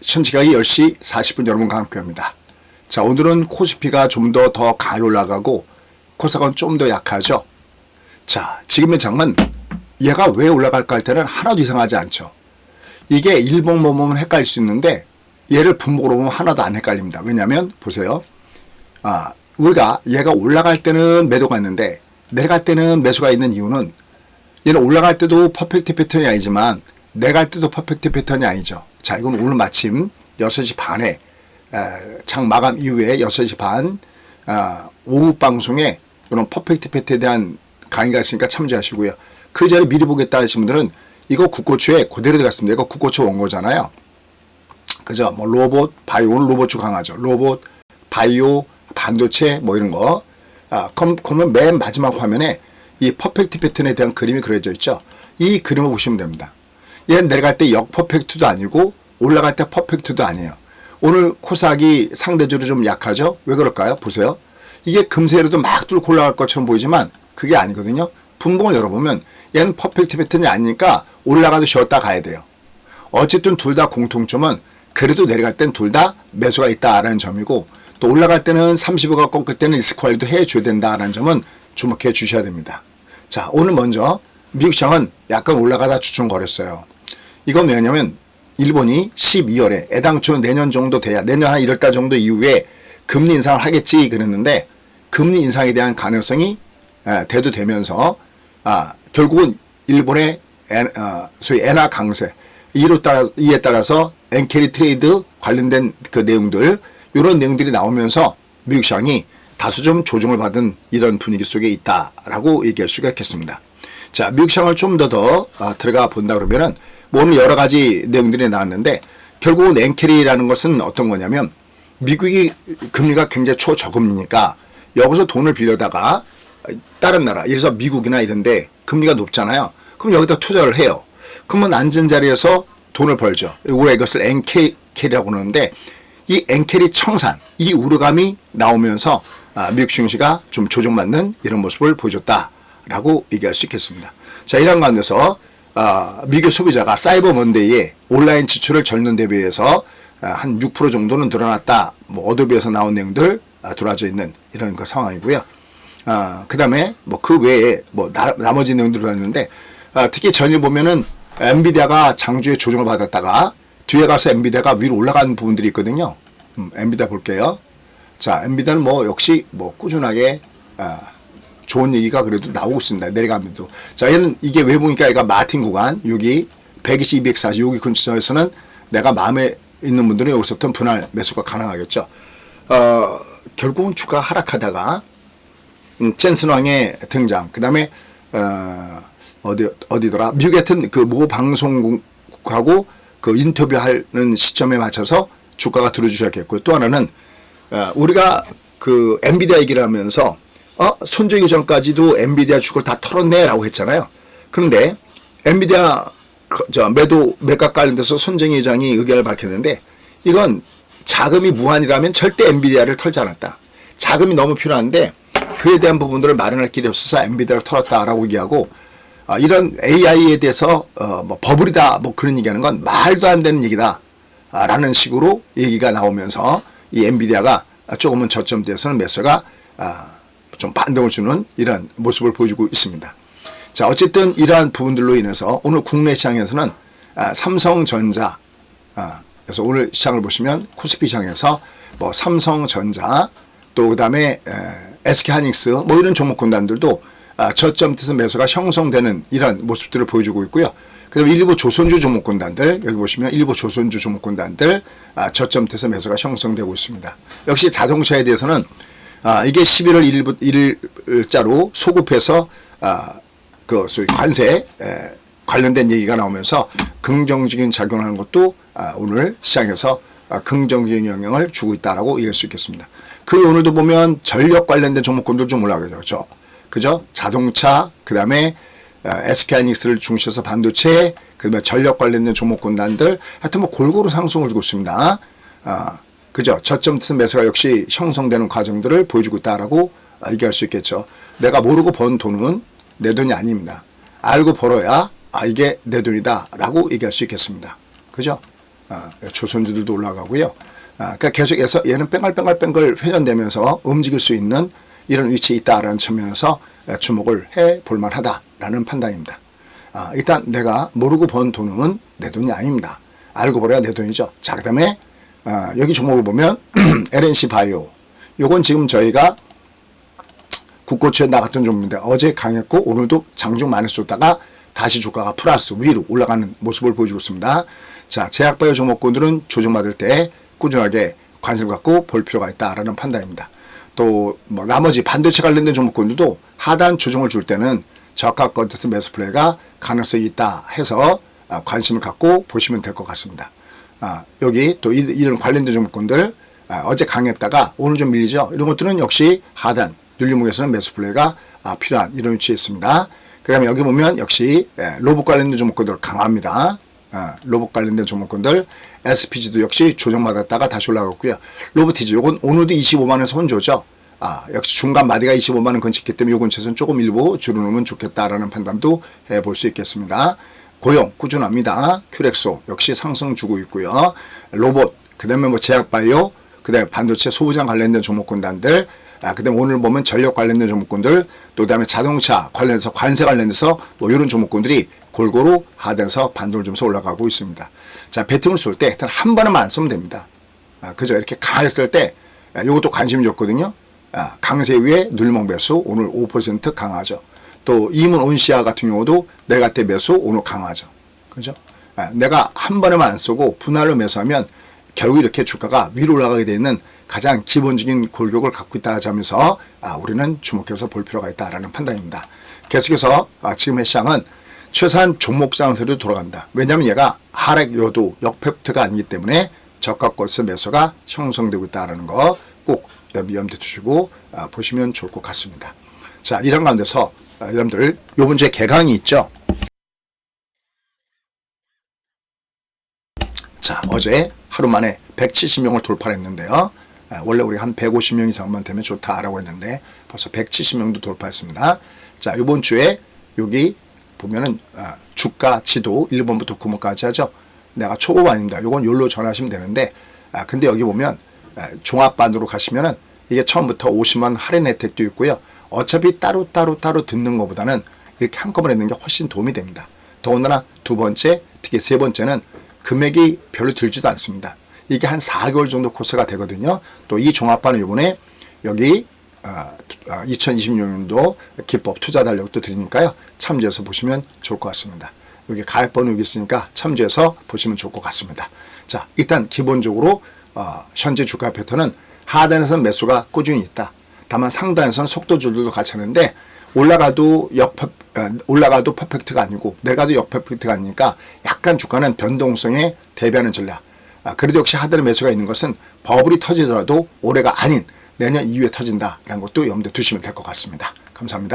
현지가기 10시 40분 여러분과 함께합니다. 자, 오늘은 코스피가 좀 더 강하게 올라가고 코스닥은 좀 더 약하죠. 자, 지금의 장은 얘가 왜 올라갈까 할 때는 하나도 이상하지 않죠. 이게 일봉만 보면 헷갈릴 수 있는데 얘를 분목으로 보면 하나도 안 헷갈립니다. 왜냐하면 보세요. 우리가 얘가 올라갈 때는 매도가 있는데 내려갈 때는 매수가 있는 이유는 얘는 올라갈 때도 퍼펙트 패턴이 아니지만 내려갈 때도 퍼펙트 패턴이 아니죠. 자, 이건 오늘 마침 6시 반에 장 마감 이후에 6시 반 오후 방송에 이런 퍼펙트 패턴에 대한 강의가 있으니까 참조하시고요. 그 전에 미리 보겠다 하시는 분들은 이거 국고초에 그대로 들어갔습니다. 이거 국고초 원고잖아요. 그죠? 뭐 로봇, 바이오, 오늘 로봇주 강하죠. 로봇, 바이오, 반도체 뭐 이런 거. 그러면 맨 마지막 화면에 이 퍼펙트 패턴에 대한 그림이 그려져 있죠. 이 그림을 보시면 됩니다. 얘는 내려갈 때 역퍼펙트도 아니고 올라갈 때 퍼펙트도 아니에요. 오늘 코스닥이 상대적으로 좀 약하죠. 왜 그럴까요? 보세요. 이게 금세로도 막 뚫고 올라갈 것처럼 보이지만 그게 아니거든요. 분봉을 열어보면 얘는 퍼펙트 패턴이 아니니까 올라가도 쉬었다 가야 돼요. 어쨌든 둘 다 공통점은 그래도 내려갈 땐 둘 다 매수가 있다라는 점이고 또 올라갈 때는 35가 꺾을 때는 리스크 관리도 해줘야 된다라는 점은 주목해 주셔야 됩니다. 자, 오늘 먼저 미국 시장은 약간 올라가다 주춤거렸어요. 이건 왜냐면 일본이 12월에 애당초 내년 정도 돼야 내년 한 1월달 정도 이후에 금리 인상을 하겠지 그랬는데 금리 인상에 대한 가능성이 대두되면서 결국은 일본의 소위 엔화 강세 이에 따라서 엔캐리 트레이드 관련된 그 내용들 이런 내용들이 나오면서 미국 시장이 다소 좀 조정을 받은 이런 분위기 속에 있다라고 얘기할 수가 있겠습니다. 자, 미국 시장을 좀 더 들어가 본다 그러면은 뭐 오늘 여러 가지 내용들이 나왔는데 결국은 엔캐리라는 것은 어떤 거냐면 미국이 금리가 굉장히 초저금리니까 여기서 돈을 빌려다가 다른 나라, 예를 들어서 미국이나 이런데 금리가 높잖아요. 그럼 여기다 투자를 해요. 그러면 앉은 자리에서 돈을 벌죠. 우리가 이것을 엔캐리라고 하는데 이 엔캐리 청산, 이 우려감이 나오면서 미국 증시가 좀 조정받는 이런 모습을 보여줬다라고 얘기할 수 있겠습니다. 자, 이런 가운데서 미국 소비자가 사이버 먼데이에 온라인 지출을 전년 대비해서 한 6% 정도는 늘어났다. 뭐 어도비에서 나온 내용들 들어와져 있는 이런 그 상황이고요. 그 다음에 뭐 그 외에 뭐 나머지 내용들이 들어왔는데 특히 전일 보면은 엔비디아가 장주에 조정을 받았다가 뒤에 가서 엔비디아가 위로 올라가는 부분들이 있거든요. 엔비디아 볼게요. 자, 엔비디아는 뭐 역시 뭐 꾸준하게 좋은 얘기가 그래도 나오고 있습니다. 내려가면도. 자, 얘는 이게 왜 보니까 얘가 마틴 구간, 여기 120, 240, 여기 근처에서는 내가 마음에 있는 분들은 여기서부터 분할 매수가 가능하겠죠. 결국은 주가 하락하다가 젠슨 왕의 등장, 그 다음에 어디더라? 미국 같은 그 모 방송국하고 그 인터뷰하는 시점에 맞춰서 주가가 들어주셔야겠고요. 또 하나는 우리가 그 엔비디아 얘기를 하면서 손정희 전까지도 엔비디아 주가를 다 털었네라고 했잖아요. 그런데 엔비디아 매도 매각 관련돼서 손정희 회장이 의견을 밝혔는데 이건 자금이 무한이라면 절대 엔비디아를 털지 않았다. 자금이 너무 필요한데 그에 대한 부분들을 마련할 길이 없어서 엔비디아를 털었다라고 얘기하고 이런 AI에 대해서 뭐 버블이다 뭐 그런 얘기하는 건 말도 안 되는 얘기다 라는 식으로 얘기가 나오면서 이 엔비디아가 조금은 저점대에서는 매수가 좀 반등을 주는 이런 모습을 보여주고 있습니다. 자, 어쨌든 이러한 부분들로 인해서 오늘 국내 시장에서는 삼성전자 그래서 오늘 시장을 보시면 코스피 시장에서 뭐 삼성전자 또 그 다음에 SK하이닉스 뭐 이런 종목군단들도 저점대에서 매수가 형성되는 이런 모습들을 보여주고 있고요. 그 다음에 일부 조선주 종목군단들 여기 보시면 일부 조선주 종목군단들 저점대에서 매수가 형성되고 있습니다. 역시 자동차에 대해서는 이게 11월 1일자로 소급해서 그 소위 관세 관련된 얘기가 나오면서 긍정적인 작용하는 것도 오늘 시장에서 긍정적인 영향을 주고 있다라고 얘기할 수 있겠습니다. 그 오늘도 보면 전력 관련된 종목군들 좀 올라가죠. 그죠? 자동차, 그 다음에 SK하이닉스를 중시해서 반도체, 그 다음에 전력 관련된 종목군단들 하여튼 뭐 골고루 상승을 주고 있습니다. 그죠? 저점에서 매수가 역시 형성되는 과정들을 보여주고 있다라고 얘기할 수 있겠죠. 내가 모르고 번 돈은 내 돈이 아닙니다. 알고 벌어야 이게 내 돈이다 라고 얘기할 수 있겠습니다. 그죠? 조선주들도 올라가고요. 그러니까 계속해서 얘는 뺑글뺑글 회전되면서 움직일 수 있는 이런 위치에 있다라는 측면에서 주목을 해 볼 만하다라는 판단입니다. 일단 내가 모르고 번 돈은 내 돈이 아닙니다. 알고 버려야 내 돈이죠. 자, 그 다음에 여기 종목을 보면 LNC 바이오, 요건 지금 저희가 국고추에 나갔던 종목인데 어제 강했고 오늘도 장중 마이너스 줬다가 다시 주가가 플러스 위로 올라가는 모습을 보여주고 있습니다. 자, 제약바이오 종목군들은 조정받을 때 꾸준하게 관심을 갖고 볼 필요가 있다라는 판단입니다. 또 뭐 나머지 반도체 관련된 종목군들도 하단 조정을 줄 때는 저가 건테스 매수 플레이가 가능성이 있다 해서 관심을 갖고 보시면 될 것 같습니다. 여기 또 이런 관련된 종목군들 어제 강했다가 오늘 좀 밀리죠. 이런 것들은 역시 하단 눌림목에서는 매수 플레이가 필요한 이런 위치에 있습니다. 그 다음에 여기 보면 역시 로봇 관련된 종목군들 강합니다. 로봇 관련된 종목군들 SPG도 역시 조정받았다가 다시 올라갔고요. 로보티즈 요건 오늘도 25만원에서 혼조죠. 역시 중간 마디가 25만원 근처있기 때문에 요 근처에서는 조금 일부 줄여놓으면 좋겠다라는 판단도 해볼 수 있겠습니다. 고용 꾸준합니다. 큐렉소 역시 상승 주고 있고요. 로봇, 그 다음에 뭐 제약바이오, 그 다음에 반도체 소부장 관련된 종목군단들, 그 다음에 오늘 보면 전력 관련된 종목군들, 또 그 다음에 자동차 관련해서 관세 관련해서 뭐 이런 종목군들이 골고루 하단에서 반도를 주면서 올라가고 있습니다. 자, 배팅을 쏠 때 일단 한 번에만 안 쏘면 됩니다. 그죠? 이렇게 강했을 때 이것도 관심이 좋거든요. 강세 위에 눌림목 매수 오늘 5% 강하죠. 또 이문 온시아 같은 경우도 내가 때 매수 오늘 강하죠. 그죠? 내가 한 번에만 안 쏘고 분할로 매수하면 결국 이렇게 주가가 위로 올라가게 되는 가장 기본적인 골격을 갖고 있다 하면서 우리는 주목해서 볼 필요가 있다라는 판단입니다. 계속해서 지금의 시장은 최소한 종목 장세로 돌아간다. 왜냐하면 얘가 하락 요도 역팩트가 아니기 때문에 저가 거래소 매수가 형성되고 있다는 거 꼭 염두에 두시고 보시면 좋을 것 같습니다. 자, 이런 가운데서 여러분들 요번 주에 개강이 있죠. 자, 어제 하루 만에 170명을 돌파했는데요. 원래 우리 한 150명 이상만 되면 좋다라고 했는데 벌써 170명도 돌파했습니다. 자, 이번 주에 여기 보면은 주가 지도 1번부터 9번까지 하죠. 내가 초보반입니다. 요건 요로 전하시면 되는데 근데 여기 보면 종합반으로 가시면은 이게 처음부터 50만 할인 혜택도 있고요. 어차피 따로 듣는 것보다는 이렇게 한꺼번에 넣는 게 훨씬 도움이 됩니다. 더군다나 두 번째, 특히 세 번째는 금액이 별로 들지도 않습니다. 이게 한 4개월 정도 코스가 되거든요. 또 이 종합반은 이번에 여기 2026년도 기법 투자 달력도 드리니까요. 참조해서 보시면 좋을 것 같습니다. 여기 가입번호 여기 있으니까 참조해서 보시면 좋을 것 같습니다. 자, 일단 기본적으로 현재 주가 패턴은 하단에서는 매수가 꾸준히 있다. 다만 상단에서는 속도 조절도 같이 하는데 올라가도 퍼펙트가 아니고 내가도 역퍼펙트가 아니니까 약간 주가는 변동성에 대비하는 전략. 그래도 역시 하단에 매수가 있는 것은 버블이 터지더라도 올해가 아닌 내년 이후에 터진다라는 것도 염두에 두시면 될 것 같습니다. 감사합니다.